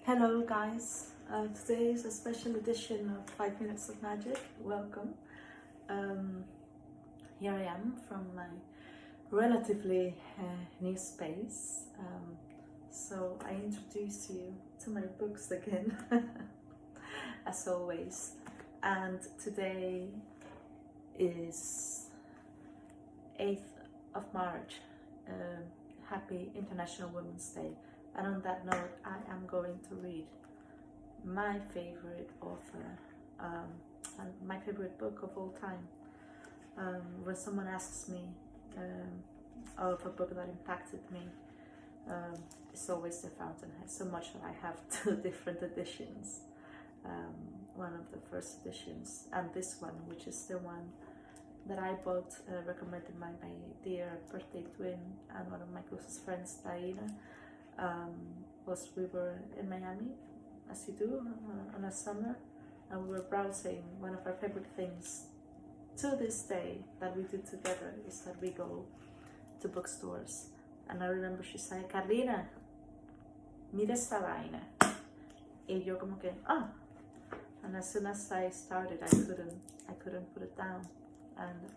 Hello guys, today is a special edition of 5 Minutes of Magic. Welcome. Here I am from my relatively new space. So I introduce you to my books again, as always. And today is 8th of March. Happy International Women's Day. And on that note, I am going to read my favorite author and my favorite book of all time. When someone asks me of a book that impacted me, it's always the Fountainhead, so much that I have 2 different editions. One of the first editions and this one, which is the one that I bought, recommended by my dear birthday twin and one of my closest friends, Diana. We were in Miami, as you do, on a summer, and we were browsing. One of our favorite things to this day that we do together is that we go to bookstores. And I remember she said, Carlina, mira esta vaina. Y yo como que, ah. And as soon as I started, I couldn't put it down. And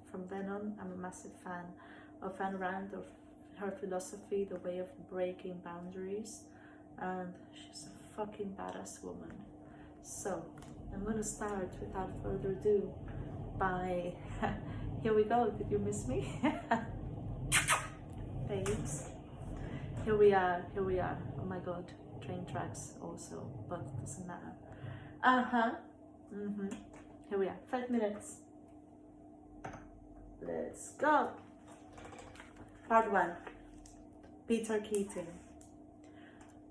from then on, I'm a massive fan of Ayn Read, of her philosophy, the way of breaking boundaries, and she's a fucking badass woman. So I'm gonna start without further ado by here we go. Did you miss me? Babes. Here we are. Oh my god, train tracks also, but it doesn't matter. Here we are. 5 minutes. Let's go. Part 1. Peter Keating.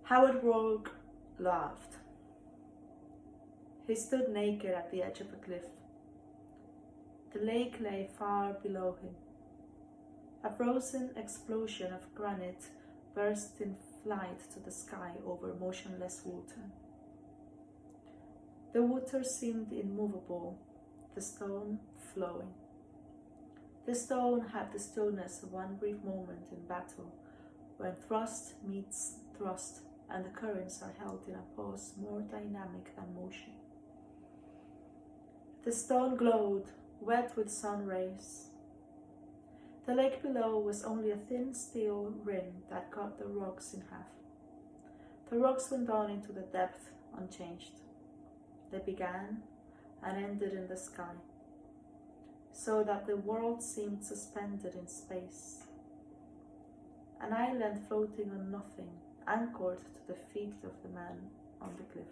Howard Rourke laughed. He stood naked at the edge of a cliff. The lake lay far below him. A frozen explosion of granite burst in flight to the sky over motionless water. The water seemed immovable, the stone flowing. The stone had the stillness of one brief moment in battle, when thrust meets thrust and the currents are held in a pause more dynamic than motion. The stone glowed, wet with sun rays. The lake below was only a thin steel rim that cut the rocks in half. The rocks went on into the depth unchanged. They began and ended in the sky, so that the world seemed suspended in space. An island floating on nothing, anchored to the feet of the man on the cliff.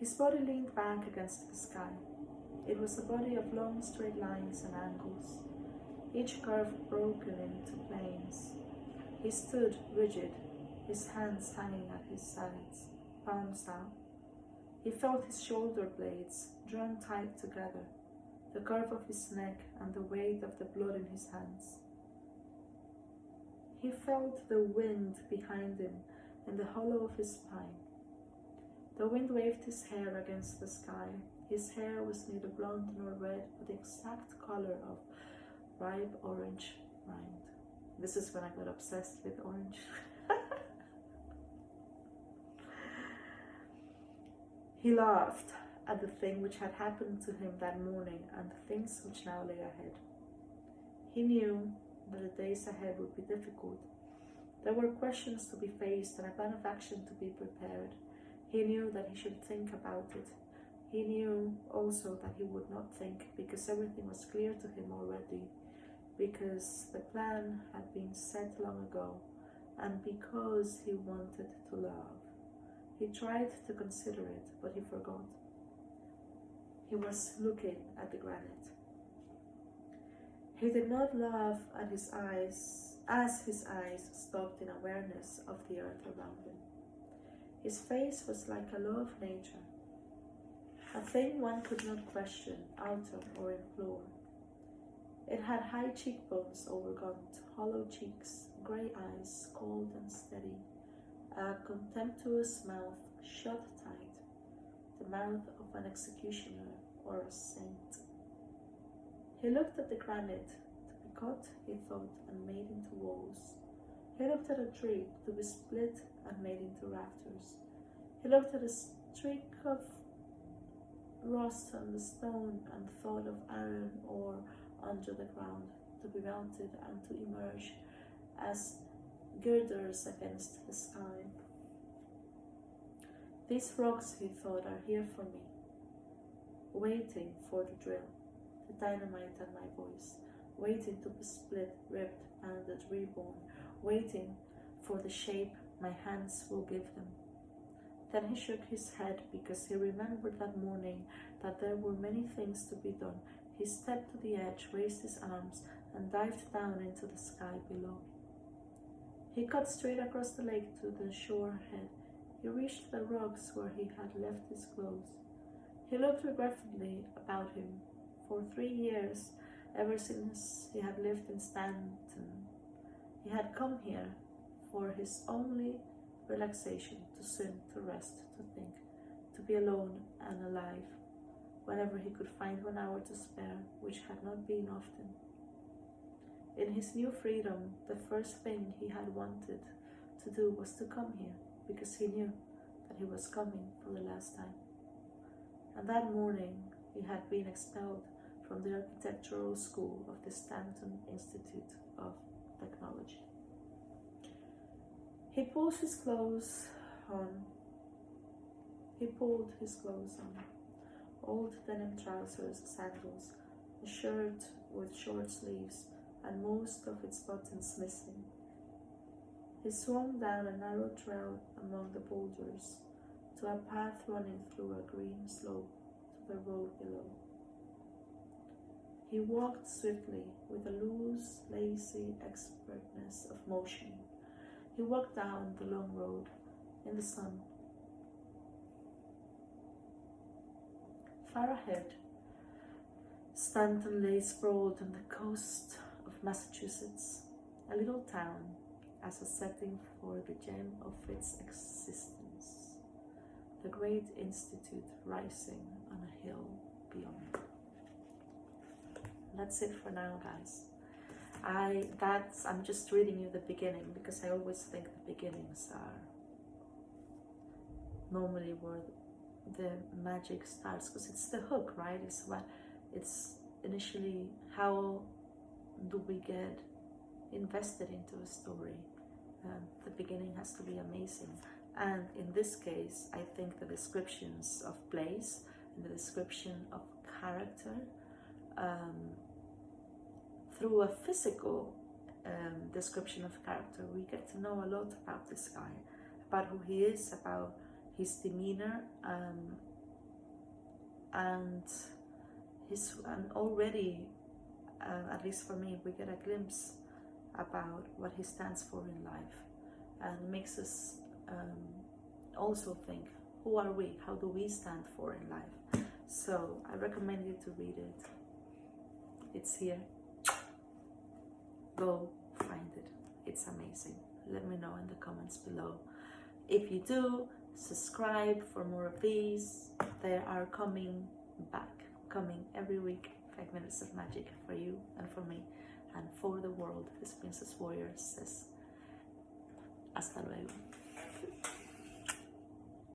His body leaned back against the sky. It was a body of long straight lines and angles, each curve broken into planes. He stood rigid, his hands hanging at his sides, palms out. He felt his shoulder blades drawn tight together, the curve of his neck and the weight of the blood in his hands. He felt the wind behind him in the hollow of his spine. The wind waved his hair against the sky. His hair was neither blonde nor red, but the exact color of ripe orange rind. This is when I got obsessed with orange. He laughed at the thing which had happened to him that morning and the things which now lay ahead. He knew that the days ahead would be difficult. There were questions to be faced and a plan of action to be prepared. He knew that he should think about it. He knew also that he would not think, because everything was clear to him already, because the plan had been set long ago, and because he wanted to love. He tried to consider it, but he forgot. He was looking at the granite. He did not laugh at his eyes as his eyes stopped in awareness of the earth around him. His face was like a law of nature, a thing one could not question, alter, or implore. It had high cheekbones overgaunt, hollow cheeks, grey eyes, cold and steady, a contemptuous mouth shut tight, the mouth of an executioner or a saint. He looked at the granite, to be cut, he thought, and made into walls. He looked at a tree, to be split and made into rafters. He looked at a streak of rust on the stone and thought of iron ore under the ground to be melted and to emerge as girders against the sky. These rocks, he thought, are here for me, waiting for the drill, the dynamite and my voice, waiting to be split, ripped, pounded, reborn, waiting for the shape my hands will give them. Then he shook his head because he remembered that morning that there were many things to be done. He stepped to the edge, raised his arms, and dived down into the sky below. He cut straight across the lake to the shorehead. He reached the rocks where he had left his clothes. He looked regretfully about him. For 3 years, ever since he had lived in Stanton, he had come here for his only relaxation, to swim, to rest, to think, to be alone and alive, whenever he could find 1 hour to spare, which had not been often. In his new freedom, the first thing he had wanted to do was to come here, because he knew that he was coming for the last time. And that morning, he had been expelled from the architectural school of the Stanton Institute of Technology. He pulled his clothes on. Old denim trousers, sandals, a shirt with short sleeves, and most of its buttons missing. He swung down a narrow trail among the boulders to a path running through a green slope to the road below. He walked swiftly with a loose, lazy expertness of motion. He walked down the long road in the sun. Far ahead, Stanton lay sprawled on the coast of Massachusetts, a little town as a setting for the gem of its existence, the great institute rising on a hill beyond. That's it for now, guys. I'm just reading you the beginning because I always think the beginnings are normally where the magic starts, because it's the hook, right? It's initially how do we get invested into a story. The beginning has to be amazing, and in this case I think the descriptions of place and the description of character through a physical description of character, we get to know a lot about this guy, about who he is, about his demeanor, and already, at least for me, we get a glimpse about what he stands for in life, and makes us also think, who are we? How do we stand for in life? So I recommend you to read it. It's here. Go find it. It's amazing. Let me know in the comments below. If you do, subscribe for more of these. They are coming every week. 5 minutes of magic for you and for me and for the world. This Princess Warrior says hasta luego.